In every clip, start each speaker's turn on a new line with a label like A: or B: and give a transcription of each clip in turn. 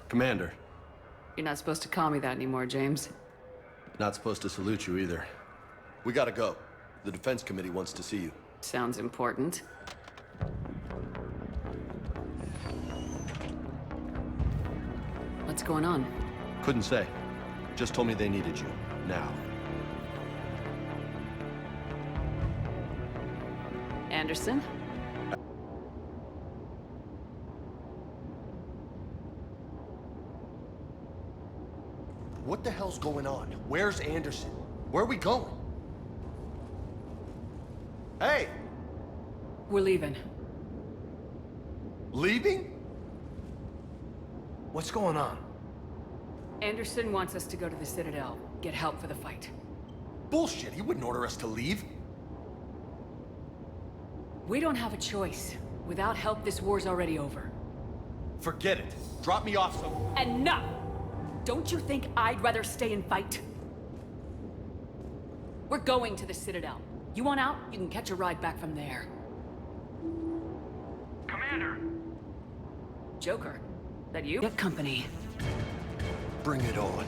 A: Commander.
B: You're not supposed to call me that anymore, James.
A: Not supposed to salute you either. We gotta go. The Defense Committee wants to see you.
B: Sounds important. What's going on?
A: Couldn't say. Just told me they needed you. Now.
B: Anderson?
A: What the hell's going on? Where's Anderson? Where are we going? Hey!
B: We're leaving.
A: Leaving? What's going on?
B: Anderson wants us to go to the Citadel, get help for the fight.
A: Bullshit, he wouldn't order us to leave.
B: We don't have a choice. Without help, this war's already over.
A: Forget it. Drop me off somewhere.
B: Enough! Don't you think I'd rather stay and fight? We're going to the Citadel. You want out? You can catch a ride back from there.
C: Commander!
B: Joker, that you? Get company.
A: Bring it on.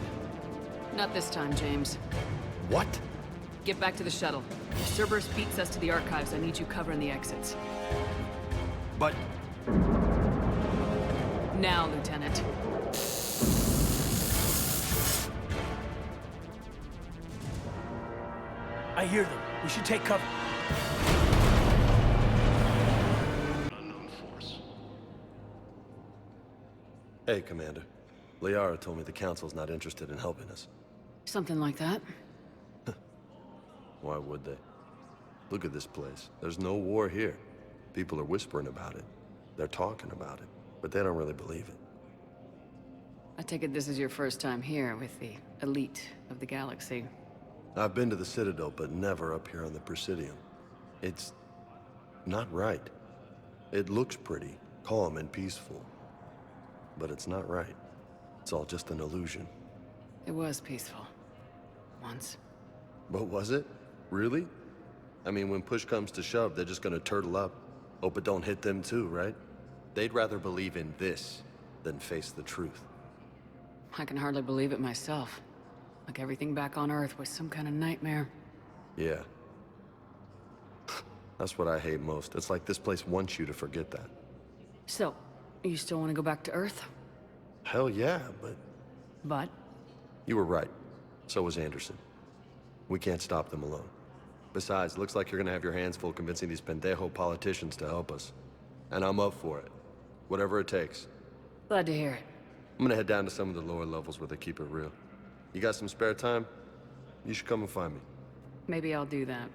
B: Not this time, James.
A: What?
B: Get back to the shuttle. If Cerberus beats us to the archives, I need you covering the exits.
A: But...
B: Now, Lieutenant.
D: I hear them. We should take cover.
C: Unknown force.
A: Hey, Commander. Liara told me the Council's not interested in helping us.
B: Something like that.
A: Why would they? Look at this place. There's no war here. People are whispering about it. They're talking about it, but they don't really believe it.
B: I take it this is your first time here with the elite of the galaxy.
A: I've been to the Citadel, but never up here on the Presidium. It's... not right. It looks pretty, calm and peaceful. But it's not right. It's all just an illusion.
B: It was peaceful. Once.
A: But was it? Really? I mean, when push comes to shove, they're just gonna turtle up. Hope it don't hit them too, right? They'd rather believe in this than face the truth.
B: I can hardly believe it myself. Like everything back on Earth was some kind of nightmare.
A: Yeah. That's what I hate most. It's like this place wants you to forget that.
B: So, you still want to go back to Earth?
A: Hell yeah, but...
B: But?
A: You were right. So was Anderson. We can't stop them alone. Besides, looks like you're gonna have your hands full convincing these pendejo politicians to help us. And I'm up for it. Whatever it takes.
B: Glad to hear it.
A: I'm gonna head down to some of the lower levels where they keep it real. You got some spare time? You should come and find me.
B: Maybe I'll do that.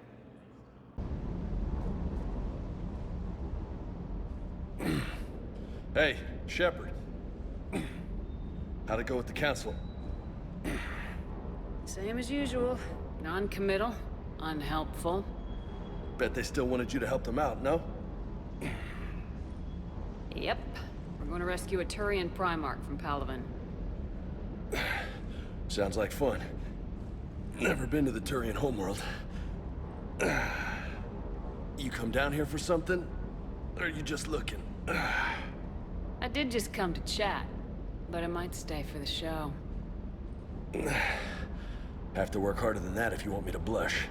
A: Hey, Shepard. How'd it go with the Council?
B: Same as usual. Non-committal, unhelpful.
A: Bet they still wanted you to help them out, no?
B: Yep. We're going to rescue a Turian Primarch from Palaven.
A: Sounds like fun. Never been to the Turian homeworld. You come down here for something? Or are you just looking?
B: I did just come to chat, but I might stay for the show.
A: Have to work harder than that if you want me to blush.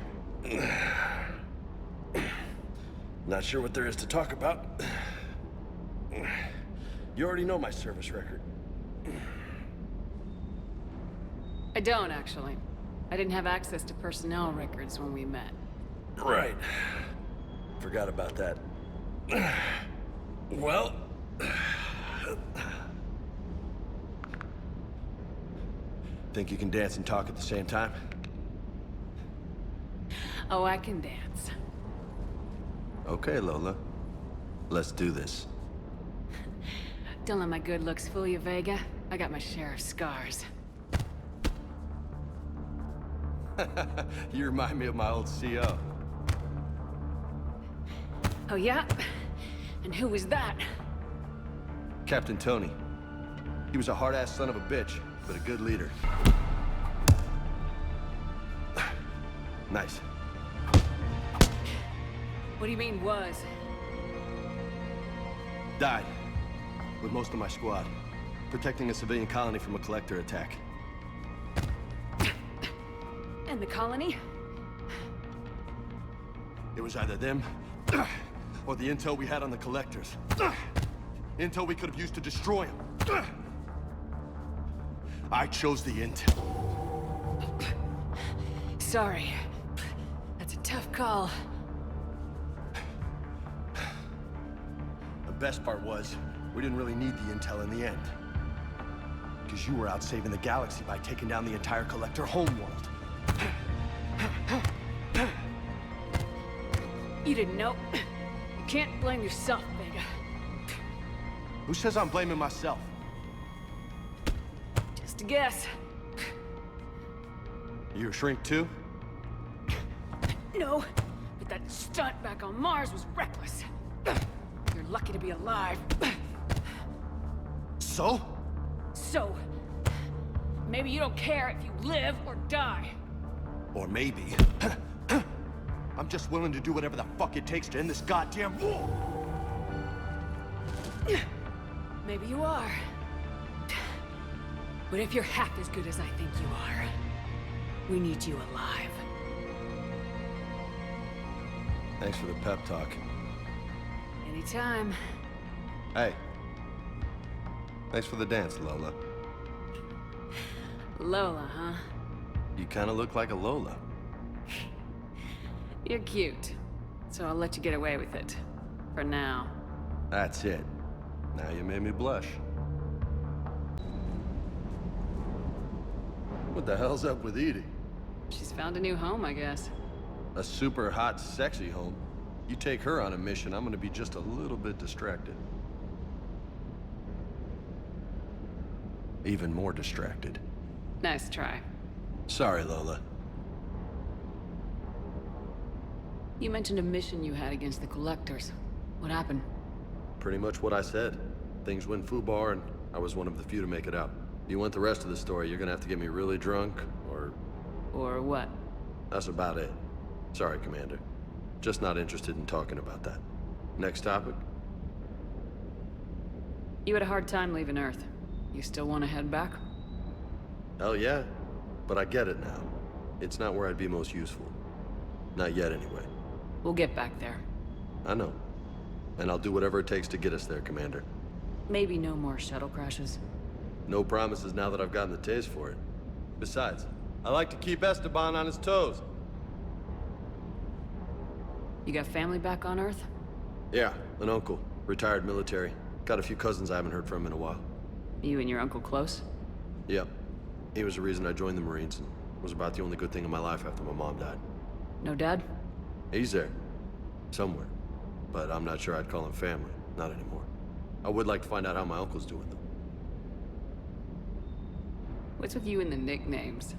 A: Not sure what there is to talk about. You already know my service record.
B: I don't, actually. I didn't have access to personnel records when we met.
A: Right. Forgot about that. Well... Think you can dance and talk at the same time?
B: Oh, I can dance.
A: Okay, Lola. Let's do this.
B: Don't let my good looks fool you, Vega. I got my share of scars.
A: You remind me of my old CO.
B: Oh, yeah? And who was that?
A: Captain Tony. He was a hard-ass son of a bitch, but a good leader. Nice.
B: What do you mean, was?
A: Died. With most of my squad. protecting a civilian colony from a collector attack.
B: And the colony?
A: It was either them, or the intel we had on the collectors. Intel we could have used to destroy them. I chose the intel.
B: Sorry. That's a tough call.
A: The best part was, we didn't really need the intel in the end. Because you were out saving the galaxy by taking down the entire collector homeworld.
B: You didn't know. You can't blame yourself, Vega.
A: Who says I'm blaming myself?
B: Just a guess.
A: You a shrink too?
B: No, but that stunt back on Mars was reckless. You're lucky to be alive.
A: So?
B: So, maybe you don't care if you live or die.
A: Or maybe... I'm just willing to do whatever the fuck it takes to end this goddamn war!
B: Maybe you are. But if you're half as good as I think you are, we need you alive.
A: Thanks for the pep talk.
B: Anytime.
A: Hey. Thanks for the dance, Lola.
B: Lola, huh?
A: You kinda look like a Lola.
B: You're cute. So I'll let you get away with it. For now.
A: That's it. Now you made me blush. What the hell's up with Edie?
B: She's found a new home, I guess.
A: A super hot, sexy home. You take her on a mission, I'm gonna be just a little bit distracted. Even more distracted.
B: Nice try.
A: Sorry, Lola.
B: You mentioned a mission you had against the Collectors. What happened?
A: Pretty much what I said. Things went foobar, and I was one of the few to make it out. You want the rest of the story, you're gonna have to get me really drunk, or...
B: Or what?
A: That's about it. Sorry, Commander. Just not interested in talking about that. Next topic?
B: You had a hard time leaving Earth. You still want to head back?
A: Hell yeah. But I get it now. It's not where I'd be most useful. Not yet, anyway.
B: We'll get back there.
A: I know. And I'll do whatever it takes to get us there, Commander.
B: Maybe no more shuttle crashes.
A: No promises now that I've gotten the taste for it. Besides, I like to keep Esteban on his toes.
B: You got family back on Earth?
A: Yeah, an uncle. Retired military. Got a few cousins I haven't heard from in a while.
B: You and your uncle close?
A: Yep. He was the reason I joined the Marines, and was about the only good thing in my life after my mom died.
B: No dad?
A: He's there. Somewhere. But I'm not sure I'd call him family. Not anymore. I would like to find out how my uncle's doing, though.
B: What's with you and the nicknames?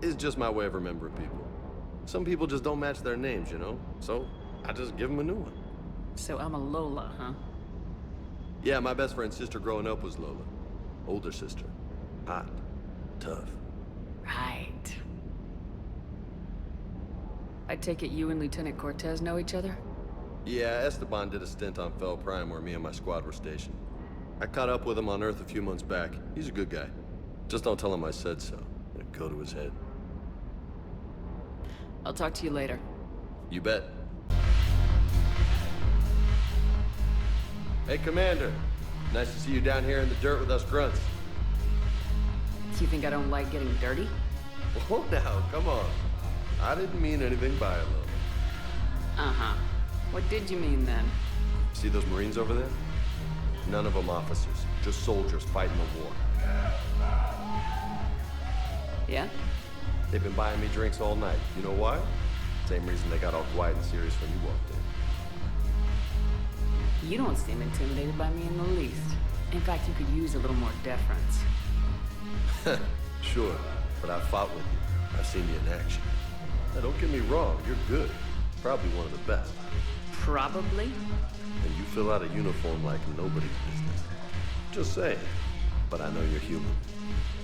A: It's just my way of remembering people. Some people just don't match their names, you know? So, I just give them a new one.
B: So I'm a Lola, huh?
A: Yeah, my best friend's sister growing up was Lola. Older sister. Hot. Tough.
B: Right. I take it you and Lieutenant Cortez know each other?
A: Yeah, Esteban did a stint on Fel Prime where me and my squad were stationed. I caught up with him on Earth a few months back. He's a good guy. Just don't tell him I said so. It'll go to his head.
B: I'll talk to you later.
A: You bet. Hey, Commander. Nice to see you down here in the dirt with us grunts.
B: You think I don't like getting dirty?
A: Oh, now, come on. I didn't mean anything by it, Lola.
B: Uh-huh. What did you mean then?
A: See those Marines over there? None of them officers, just soldiers fighting the war.
B: Yeah?
A: They've been buying me drinks all night. You know why? Same reason they got all quiet and serious when you walked in.
B: You don't seem intimidated by me in the least. In fact, you could use a little more deference.
A: Sure, but I've fought with you. I've seen you in action. Now, don't get me wrong, you're good. Probably one of the best.
B: Probably?
A: And you fill out a uniform like nobody's business. Just saying. But I know you're human.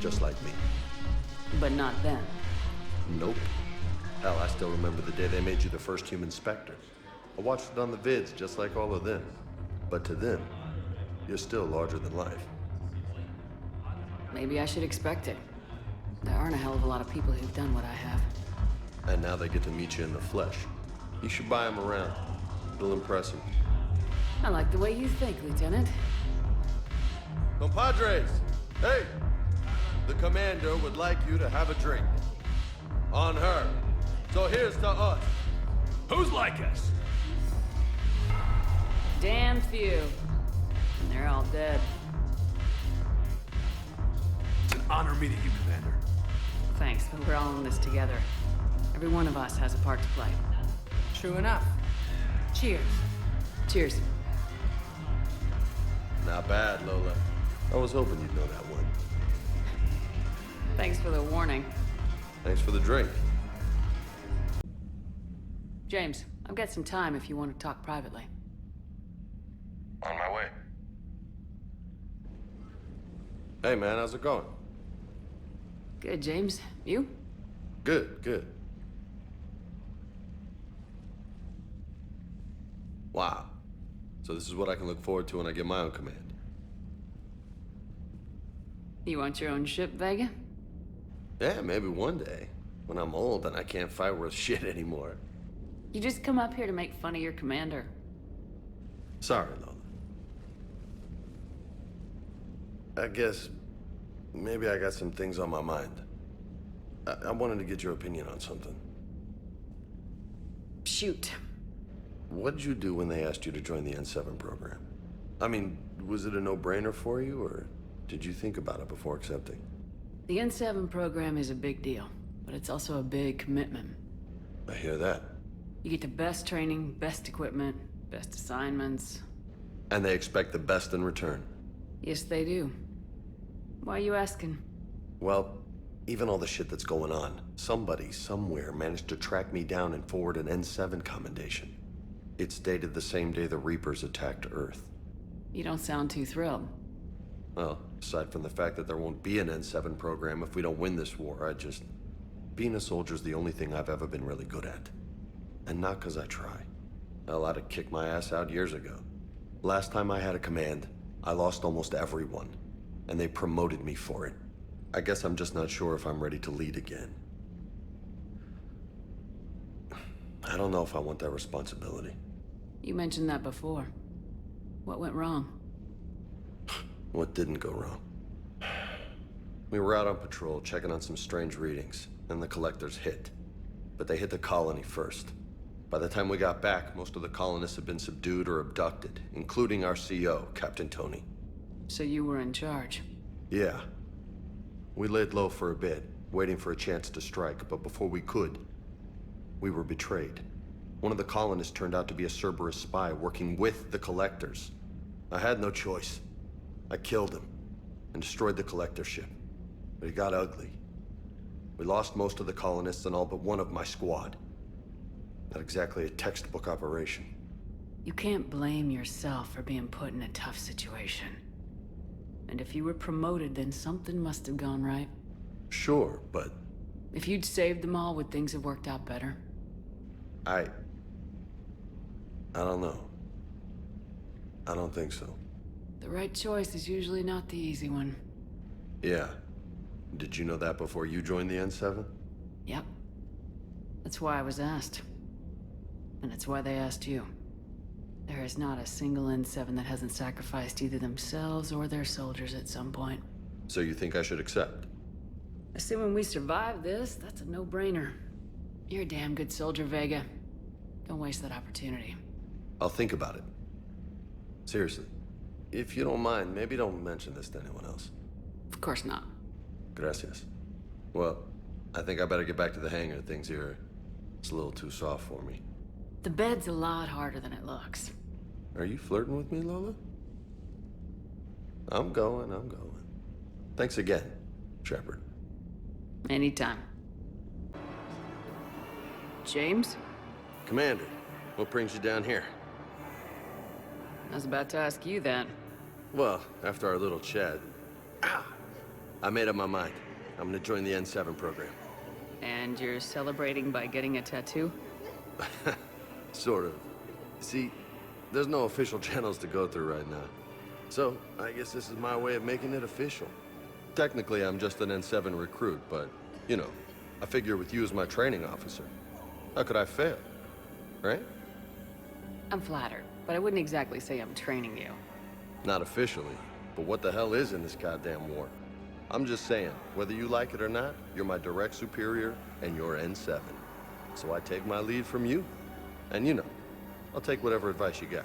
A: Just like me.
B: But not then.
A: Nope. Hell, I still remember the day they made you the first human Spectre. I watched it on the vids, just like all of them. But to them, you're still larger than life.
B: Maybe I should expect it. There aren't a hell of a lot of people who've done what I have.
A: And now they get to meet you in the flesh. You should buy them around. It'll impress them.
B: I like the way you think, Lieutenant.
A: Compadres! Hey! The commander would like you to have a drink. On her. So here's to us.
D: Who's like us?
B: Damn few. And they're all dead.
D: It's an honor meeting you, Commander.
B: Thanks, but we're all in this together. Every one of us has a part to play.
E: True enough. Cheers.
B: Cheers.
A: Not bad, Lola. I was hoping you'd know that one.
B: Thanks for the warning.
A: Thanks for the drink.
B: James, I've got some time if you want to talk privately.
A: On my way. Hey, man, how's it going?
B: Good, James. You?
A: Good, good. Wow. So this is what I can look forward to when I get my own command.
B: You want your own ship, Vega?
A: Yeah, maybe one day. When I'm old and I can't fight worth shit anymore.
B: You just come up here to make fun of your commander.
A: Sorry, Lola. I guess maybe I got some things on my mind. I wanted to get your opinion on something.
B: Shoot.
A: What did you do when they asked you to join the N7 program? I mean, was it a no-brainer for you, or did you think about it before accepting?
B: The N7 program is a big deal, but it's also a big commitment.
A: I hear that.
B: You get the best training, best equipment, best assignments.
A: And they expect the best in return.
B: Yes, they do. Why are you asking?
A: Well, even all the shit that's going on, somebody, somewhere, managed to track me down and forward an N7 commendation. It's dated the same day the Reapers attacked Earth.
B: You don't sound too thrilled.
A: Well, aside from the fact that there won't be an N7 program if we don't win this war, being a soldier's the only thing I've ever been really good at. And not because I try. Hell, I'd have kicked my ass out years ago. Last time I had a command, I lost almost everyone. And they promoted me for it. I guess I'm just not sure if I'm ready to lead again. I don't know if I want that responsibility.
B: You mentioned that before. What went wrong?
A: What didn't go wrong? We were out on patrol, checking on some strange readings, and the collectors hit. But they hit the colony first. By the time we got back, most of the colonists had been subdued or abducted, including our CO, Captain Tony.
B: So you were in charge?
A: Yeah. We laid low for a bit, waiting for a chance to strike, but before we could, we were betrayed. One of the colonists turned out to be a Cerberus spy working with the collectors. I had no choice. I killed him and destroyed the collector ship. But it got ugly. We lost most of the colonists and all but one of my squad. Not exactly a textbook operation.
B: You can't blame yourself for being put in a tough situation. And if you were promoted, then something must have gone right.
A: Sure, but
B: If you'd saved them all, would things have worked out better?
A: I don't know. I don't think so.
B: The right choice is usually not the easy one.
A: Yeah. Did you know that before you joined the N7?
B: Yep. That's why I was asked. And it's why they asked you. There is not a single N7 that hasn't sacrificed either themselves or their soldiers at some point.
A: So you think I should accept?
B: Assuming we survive this, that's a no-brainer. You're a damn good soldier, Vega. Don't waste that opportunity.
A: I'll think about it. Seriously. If you don't mind, maybe don't mention this to anyone else.
B: Of course not.
A: Gracias. Well, I think I better get back to the hangar. Things here, it's a little too soft for me.
B: The bed's a lot harder than it looks.
A: Are you flirting with me, Lola? I'm going. Thanks again, Shepard.
B: Anytime. James?
A: Commander, what brings you down here?
B: I was about to ask you that.
A: Well, after our little chat, I made up my mind. I'm gonna join the N7 program.
B: And you're celebrating by getting a tattoo?
A: Sort of. See, there's no official channels to go through right now. So, I guess this is my way of making it official. Technically, I'm just an N7 recruit, but, you know, I figure with you as my training officer, how could I fail? Right?
B: I'm flattered, but I wouldn't exactly say I'm training you.
A: Not officially, but what the hell is in this goddamn war? I'm just saying, whether you like it or not, you're my direct superior, and you're N7. So I take my lead from you. And you know, I'll take whatever advice you got.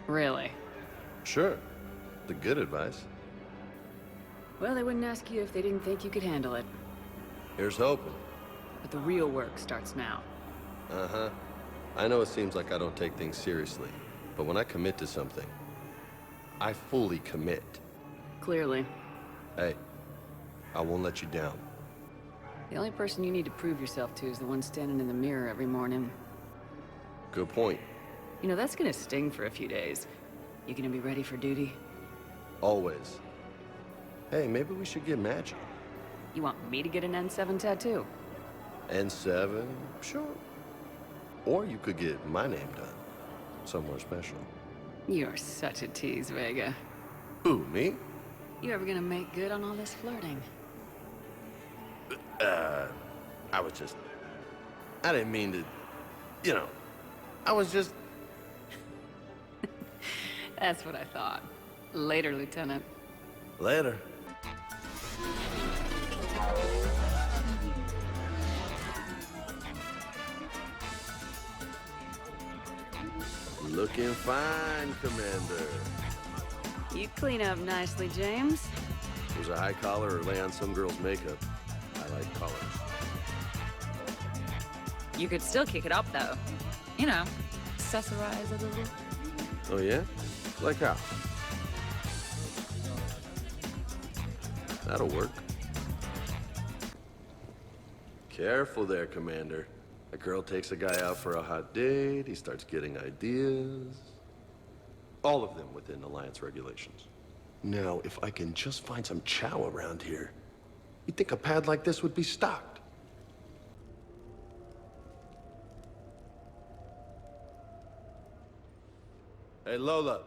B: Really?
A: Sure. The good advice.
B: Well, they wouldn't ask you if they didn't think you could handle it.
A: Here's hoping.
B: But the real work starts now.
A: Uh-huh. I know it seems like I don't take things seriously, but when I commit to something, I fully commit.
B: Clearly.
A: Hey, I won't let you down.
B: The only person you need to prove yourself to is the one standing in the mirror every morning.
A: Good point.
B: You know, that's gonna sting for a few days. You gonna be ready for duty?
A: Always. Hey, maybe we should get matching.
B: You want me to get an N7 tattoo?
A: N7? Sure. Or you could get my name done. Somewhere special.
B: You're such a tease, Vega.
A: Who, me?
B: You ever gonna make good on all this flirting?
A: I didn't mean to, you know, I was just...
B: That's what I thought. Later, Lieutenant.
A: Later. Looking fine, Commander.
B: You clean up nicely, James.
A: Was a high collar or lay on some girl's makeup. I like colors.
B: You could still kick it up, though. You know, accessorize a little.
A: Oh, yeah? Like how? That'll work. Careful there, Commander. A girl takes a guy out for a hot date, he starts getting ideas. All of them within Alliance regulations. Now, if I can just find some chow around here, you'd think a pad like this would be stocked. Hey, Lola.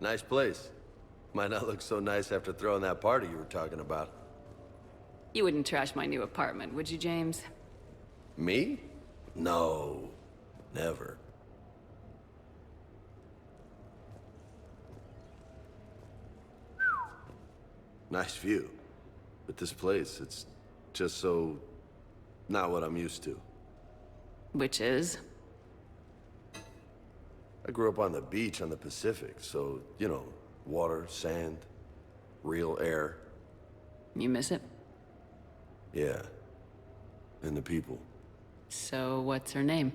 A: Nice place. Might not look so nice after throwing that party you were talking about.
B: You wouldn't trash my new apartment, would you, James?
A: Me? No. Never. Nice view. But this place, it's just so... not what I'm used to.
B: Which is?
A: I grew up on the beach on the Pacific, so, you know, water, sand, real air.
B: You miss it?
A: Yeah. And the people.
B: So, what's her name?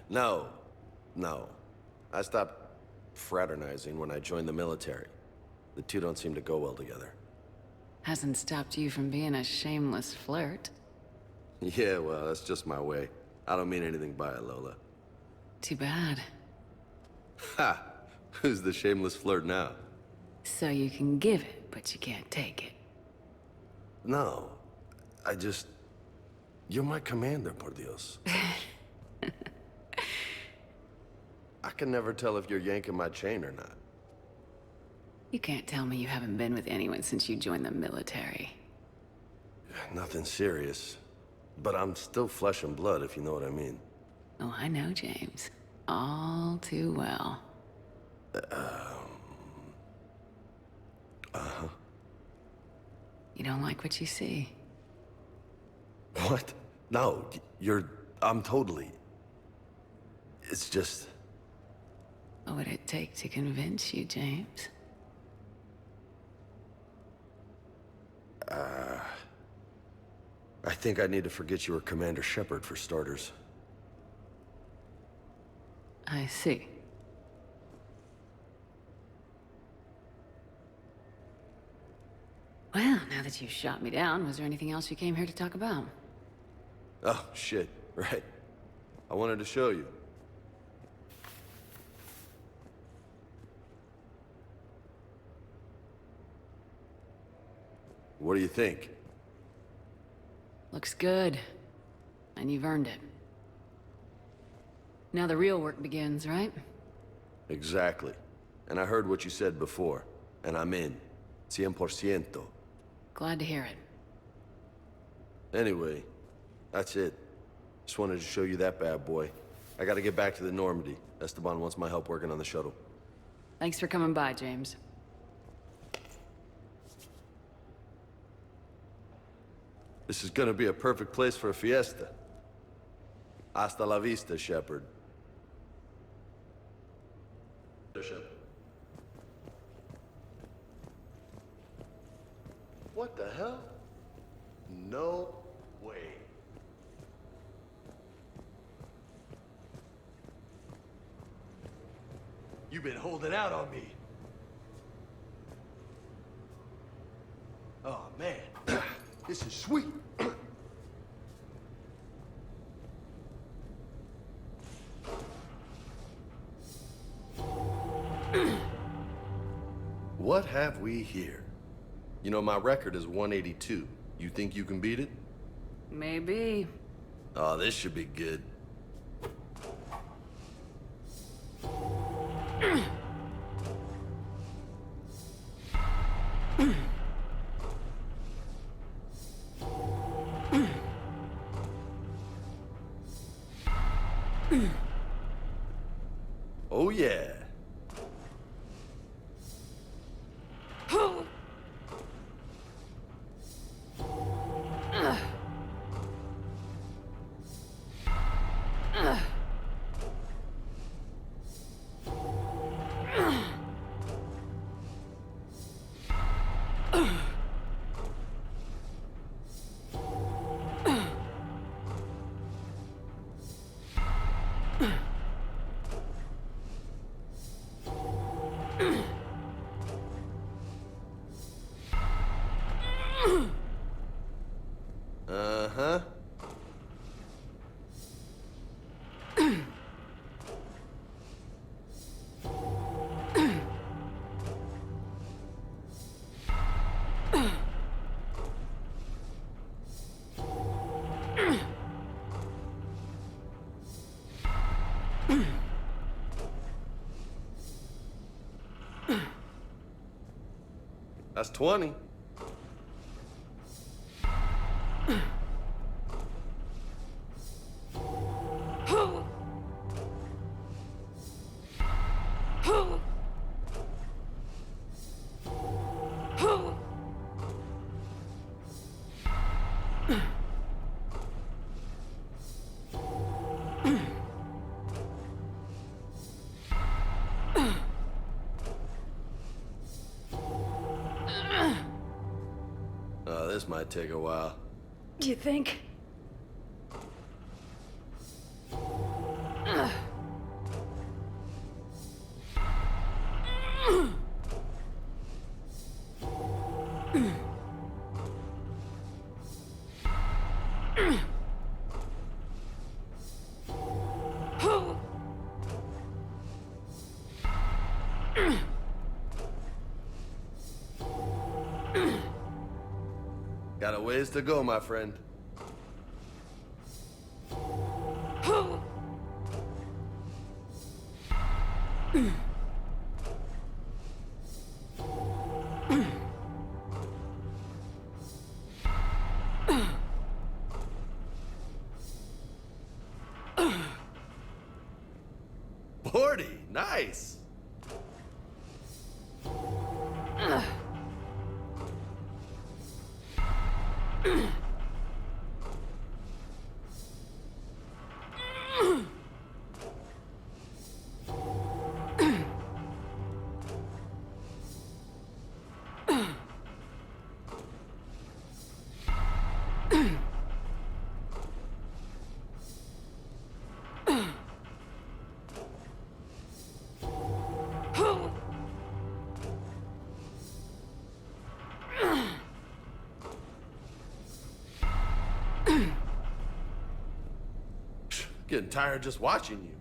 A: No. No. I stopped fraternizing when I joined the military. The two don't seem to go well together.
B: Hasn't stopped you from being a shameless flirt.
A: Yeah, well, that's just my way. I don't mean anything by it, Lola.
B: Too bad.
A: Ha! Who's the shameless flirt now?
B: So you can give it, but you can't take it.
A: No. I just... You're my commander, por Dios. I can never tell if you're yanking my chain or not.
B: You can't tell me you haven't been with anyone since you joined the military.
A: Nothing serious. But I'm still flesh and blood, if you know what I mean.
B: Oh, I know, James. All too well.
A: Uh-huh.
B: You don't like what you see.
A: What? No, I'm totally... It's just...
B: What would it take to convince you, James?
A: I think I need to forget you were Commander Shepard, for starters.
B: I see. Well, now that you've shot me down, was there anything else you came here to talk about?
A: Oh, shit. Right. I wanted to show you. What do you think?
B: Looks good. And you've earned it. Now the real work begins, right?
A: Exactly. And I heard what you said before, and I'm in. 100%.
B: Glad to hear it.
A: Anyway, that's it. Just wanted to show you that bad boy. I gotta get back to the Normandy. Esteban wants my help working on the shuttle.
B: Thanks for coming by, James.
A: This is gonna be a perfect place for a fiesta. Hasta la vista, Shepard. What the hell? No way.
D: You've been holding out on me.
A: Oh, man. This is sweet. What have we here? You know, my record is 182. You think you can beat it?
B: Maybe.
A: Oh, this should be good. Oh, yeah. Uh-huh. That's 20. This might take a while.
B: Do you think?
A: Got a ways to go, my friend. Bordy, nice. Getting tired just watching you.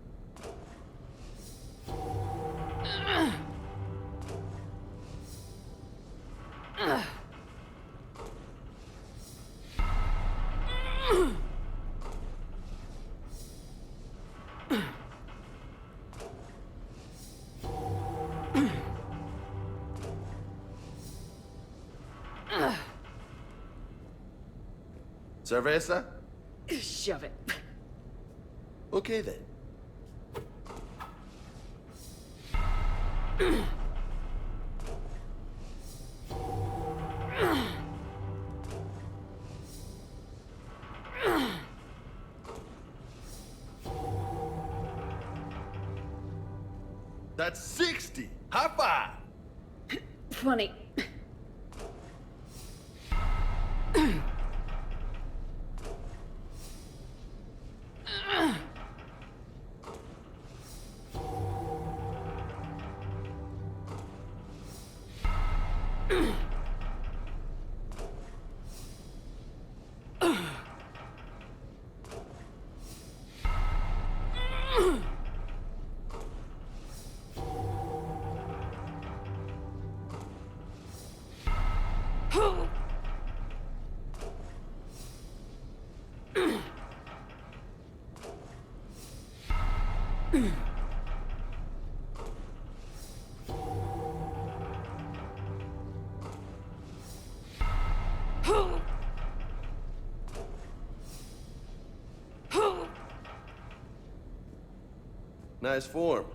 A: Cerveza?
B: Shove it.
A: Okay then. That's 60! High five!
B: Funny.
A: Nice form.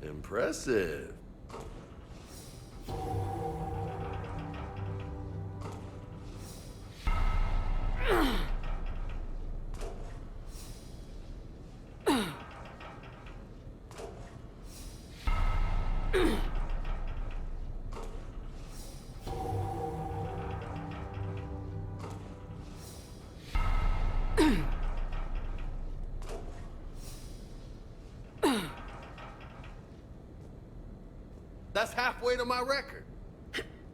A: Impressive. That's halfway to my record.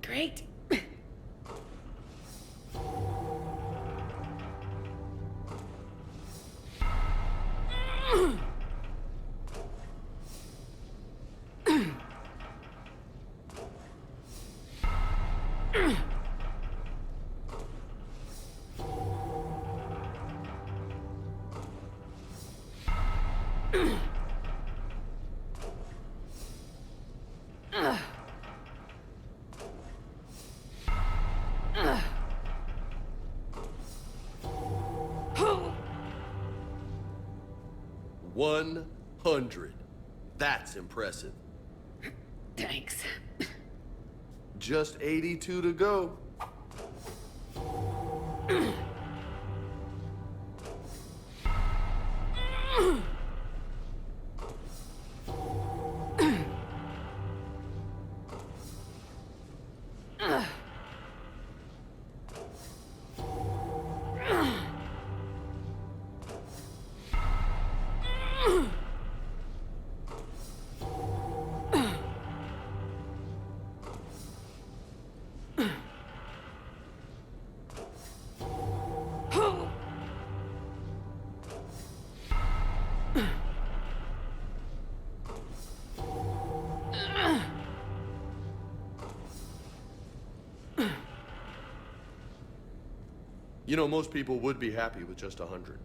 B: Great. Oh.
A: 100. That's impressive.
B: Thanks.
A: Just 82 to go. You know, most people would be happy with just 100.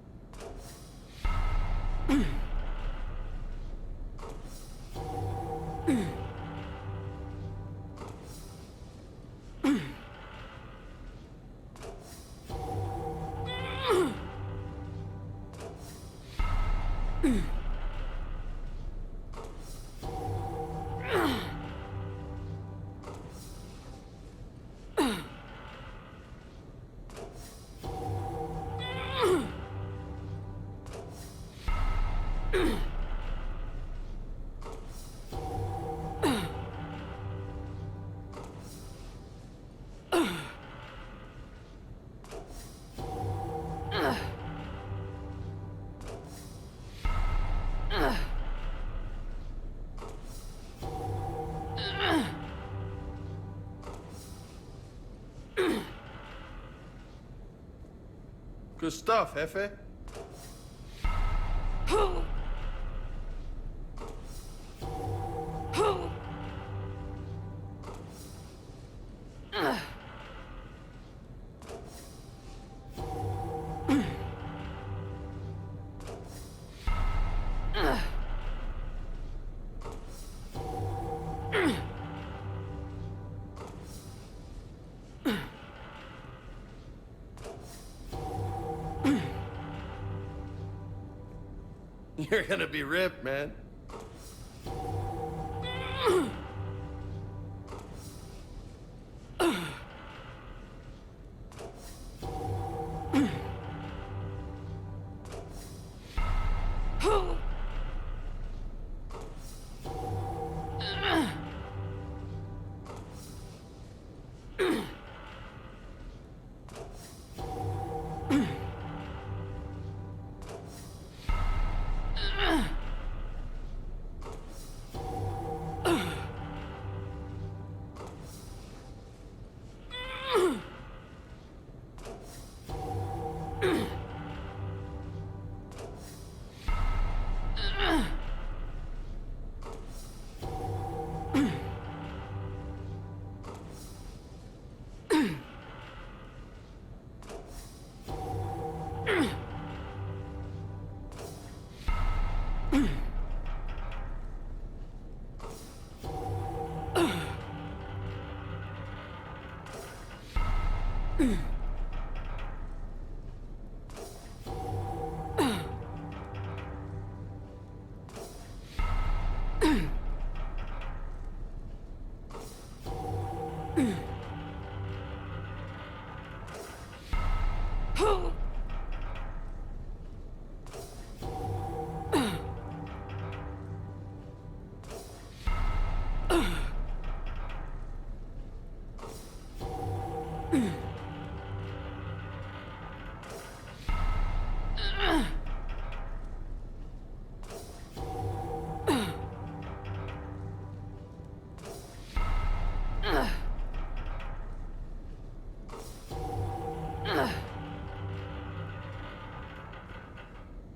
A: Good stuff, Jefe. You're gonna be ripped, man.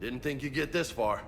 A: Didn't think you'd get this far.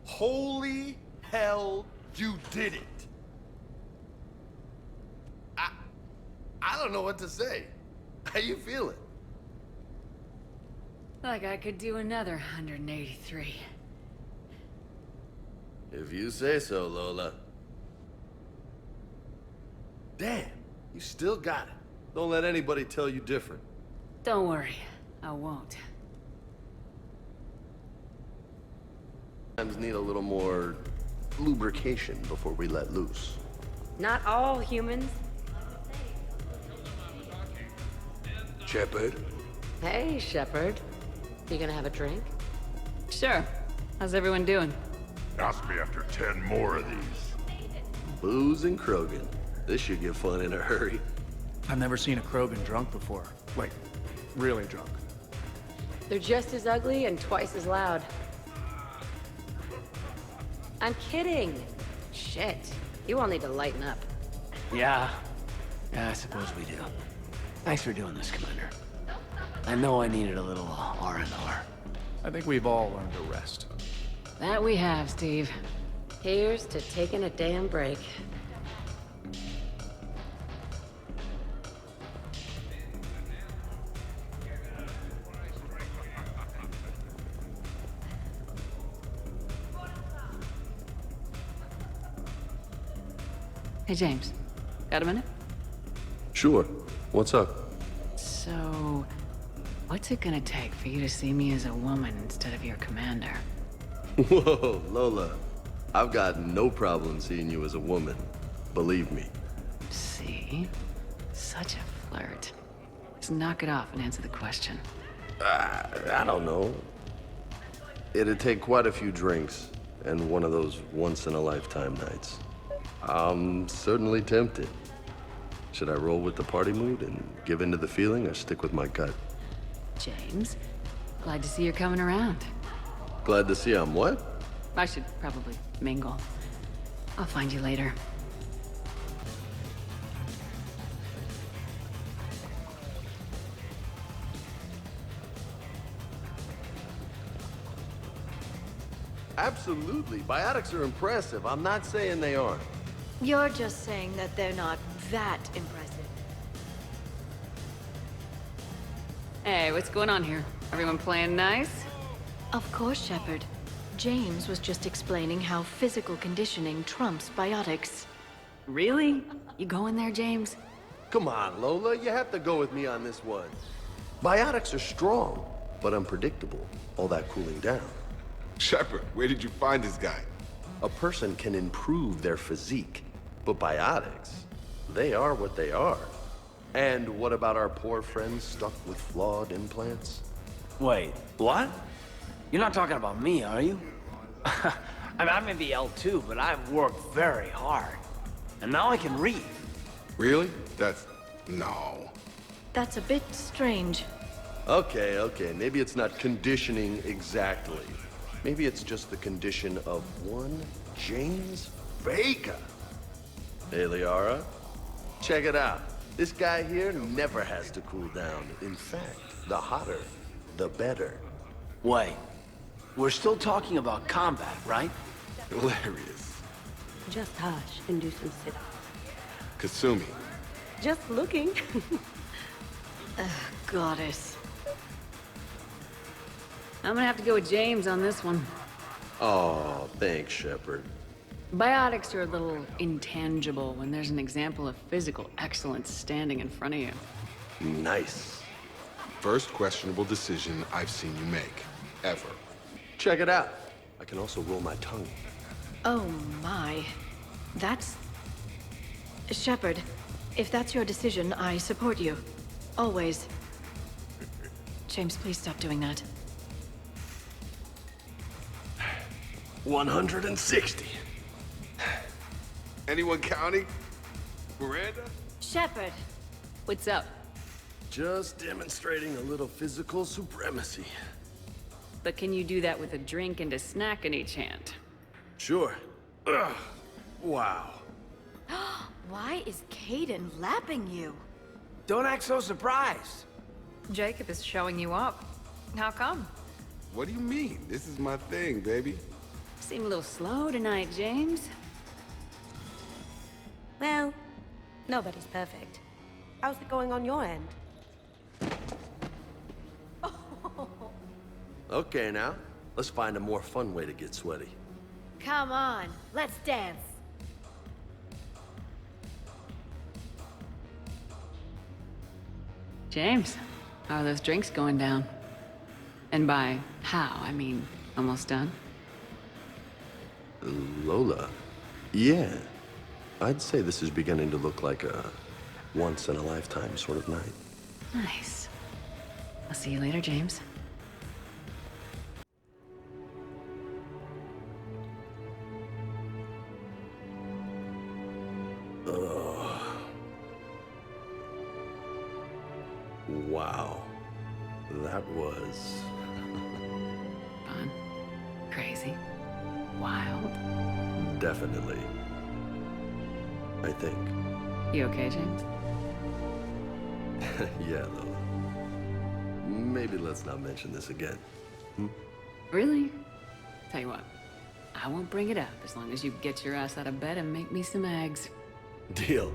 A: Holy hell, you did it! I don't know what to say. How you feeling?
B: Like I could do another 183.
A: If you say so, Lola. Damn, you still got it. Don't let anybody tell you different.
B: Don't worry, I won't.
A: Sometimes need a little more lubrication before we let loose.
E: Not all humans.
A: Shepard?
E: Hey, Shepard. You gonna have a drink?
B: Sure. How's everyone doing?
C: Ask me after 10 more of these.
A: Booze and Krogan. This should get fun in a hurry.
F: I've never seen a Krogan drunk before. Like, really drunk.
E: They're just as ugly and twice as loud. I'm kidding. Shit. You all need to lighten up.
G: Yeah. Yeah, I suppose we do. Thanks for doing this, Commander. I know I needed a little R&R.
F: I think we've all learned to rest.
B: That we have, Steve.
E: Here's to taking a damn break.
B: Hey, James. Got a minute?
A: Sure. What's up?
B: So, what's it gonna take for you to see me as a woman instead of your commander?
A: Whoa, Lola. I've got no problem seeing you as a woman. Believe me.
B: See? Such a flirt. Just knock it off and answer the question.
A: I don't know. It'd take quite a few drinks and one of those once-in-a-lifetime nights. I'm certainly tempted. Should I roll with the party mood and give in to the feeling or stick with my gut?
B: James, glad to see you're coming around.
A: Glad to see I'm what?
B: I should probably mingle. I'll find you later.
A: Absolutely. Biotics are impressive. I'm not saying they aren't.
H: You're just saying that they're not that impressive.
B: Hey, what's going on here? Everyone playing nice?
H: Of course, Shepard. James was just explaining how physical conditioning trumps biotics.
B: Really? You going there, James?
A: Come on, Lola. You have to go with me on this one. Biotics are strong, but unpredictable. All that cooling down.
I: Shepard, where did you find this guy?
A: A person can improve their physique, but biotics, they are what they are. And what about our poor friends stuck with flawed implants?
G: Wait, what? You're not talking about me, are you? I may be L2, but I've worked very hard. And now I can read.
I: Really? No.
H: That's a bit strange.
A: Okay, maybe it's not conditioning exactly. Maybe it's just the condition of one James Vega. Hey, Liara, check it out. This guy here never has to cool down. In fact, the hotter, the better.
G: Wait, we're still talking about combat, right?
I: Hilarious.
E: Just hush and do some sit-ups.
I: Kasumi.
E: Just looking.
B: Goddess. I'm gonna have to go with James on this one.
A: Oh, thanks, Shepard.
B: Biotics are a little intangible when there's an example of physical excellence standing in front of you.
A: Nice.
I: First questionable decision I've seen you make. Ever.
A: Check it out. I can also roll my tongue.
H: Oh my. That's... Shepard, if that's your decision, I support you. Always. James, please stop doing that.
A: 160.
I: Anyone counting? Miranda?
H: Shepard!
B: What's up?
A: Just demonstrating a little physical supremacy.
B: But can you do that with a drink and a snack in each hand?
A: Sure. Ugh. Wow.
H: Why is Caden lapping you?
G: Don't act so surprised.
J: Jacob is showing you up. How come?
I: What do you mean? This is my thing, baby.
B: Seem a little slow tonight, James.
E: Well, nobody's perfect. How's it going on your end?
A: Okay, now. Let's find a more fun way to get sweaty.
H: Come on, let's dance.
B: James, how are those drinks going down? And by how, I mean almost done?
A: Lola. Yeah. I'd say this is beginning to look like a once-in-a-lifetime sort of night.
B: Nice. I'll see you later, James.
A: Wow. That was...
B: Fun. Crazy. Wild.
A: definitely. I think.
B: You okay, James?
A: Yeah, though. Maybe let's not mention this again.
B: Really? Tell you what, I won't bring it up as long as you get your ass out of bed and make me some eggs.
A: Deal.